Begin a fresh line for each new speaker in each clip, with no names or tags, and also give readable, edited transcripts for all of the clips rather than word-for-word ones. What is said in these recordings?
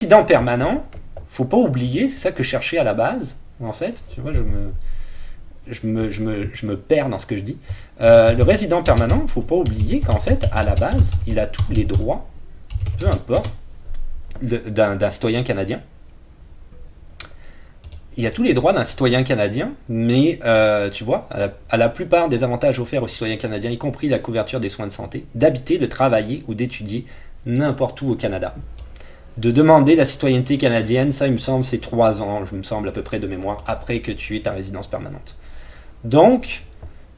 résident permanent, faut pas oublier, c'est ça que je cherchais à la base, en fait. Tu vois, je me perds dans ce que je dis. Le résident permanent, faut pas oublier qu'en fait, à la base, il a tous les droits, peu importe, d'un citoyen canadien. Il a tous les droits d'un citoyen canadien, mais tu vois, à la plupart des avantages offerts aux citoyens canadiens, y compris la couverture des soins de santé, d'habiter, de travailler ou d'étudier n'importe où au Canada. De demander la citoyenneté canadienne, ça, il me semble, c'est 3 ans, je me semble à peu près de mémoire, après que tu aies ta résidence permanente. Donc,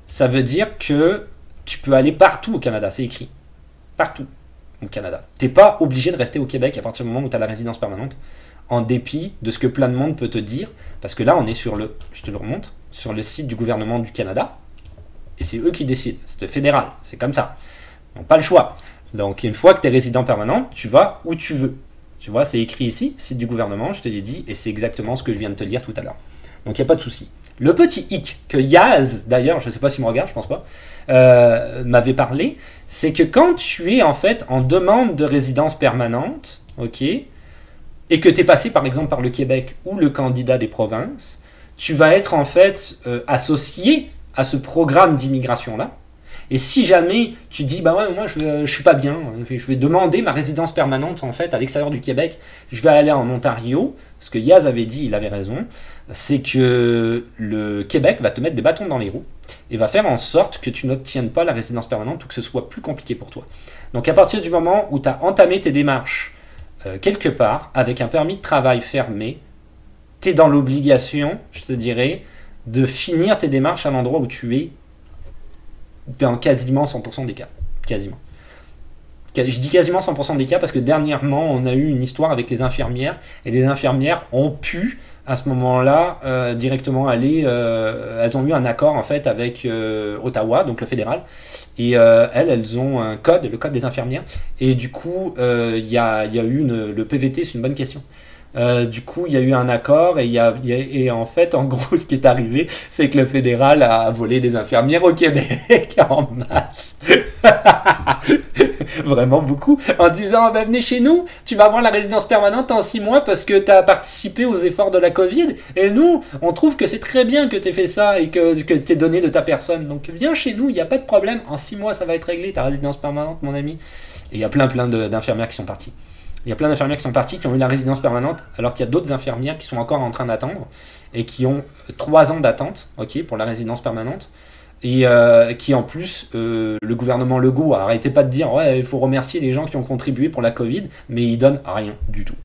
ça veut dire que tu peux aller partout au Canada, c'est écrit. Partout au Canada. Tu n'es pas obligé de rester au Québec à partir du moment où tu as la résidence permanente, en dépit de ce que plein de monde peut te dire, parce que là, on est sur je te le remonte, sur le site du gouvernement du Canada, et c'est eux qui décident, c'est le fédéral, c'est comme ça. Ils n'ont pas le choix. Donc, une fois que tu es résident permanent, tu vas où tu veux. Tu vois, c'est écrit ici, site du gouvernement, je te l'ai dit, et c'est exactement ce que je viens de te lire tout à l'heure. Donc il n'y a pas de souci. Le petit hic que Yaz, d'ailleurs, je ne sais pas s'il me regarde, je pense pas, m'avait parlé, c'est que quand tu es en fait en demande de résidence permanente, ok, et que tu es passé par exemple par le Québec ou le candidat des provinces, tu vas être en fait associé à ce programme d'immigration-là. Et si jamais tu dis, bah ouais, moi je suis pas bien, je vais demander ma résidence permanente en fait à l'extérieur du Québec, je vais aller en Ontario, ce que Yaz avait dit, il avait raison, c'est que le Québec va te mettre des bâtons dans les roues et va faire en sorte que tu n'obtiennes pas la résidence permanente ou que ce soit plus compliqué pour toi. Donc à partir du moment où tu as entamé tes démarches quelque part avec un permis de travail fermé, tu es dans l'obligation, je te dirais, de finir tes démarches à l'endroit où tu es dans quasiment 100% des cas. Quasiment. Je dis quasiment 100% des cas parce que dernièrement, on a eu une histoire avec les infirmières et les infirmières ont pu, à ce moment-là, directement aller... elles ont eu un accord, en fait, avec Ottawa, donc le fédéral, et elles ont un code, le code des infirmières, et du coup, il y a eu le PVT, c'est une bonne question. Du coup, il y a eu un accord et en fait, en gros, ce qui est arrivé, c'est que le fédéral a volé des infirmières au Québec en masse. Vraiment beaucoup. En disant, bah, venez chez nous, tu vas avoir la résidence permanente en 6 mois parce que tu as participé aux efforts de la Covid. Et nous, on trouve que c'est très bien que tu aies fait ça et que tu aies donné de ta personne. Donc viens chez nous, il n'y a pas de problème. En 6 mois, ça va être réglé, ta résidence permanente, mon ami. Et il y a plein d'infirmières qui sont parties. Il y a plein d'infirmières qui sont parties, qui ont eu la résidence permanente, alors qu'il y a d'autres infirmières qui sont encore en train d'attendre et qui ont 3 ans d'attente, ok, pour la résidence permanente. Et qui en plus, le gouvernement Legault arrêtait pas de dire ouais, il faut remercier les gens qui ont contribué pour la Covid, mais il donne rien du tout.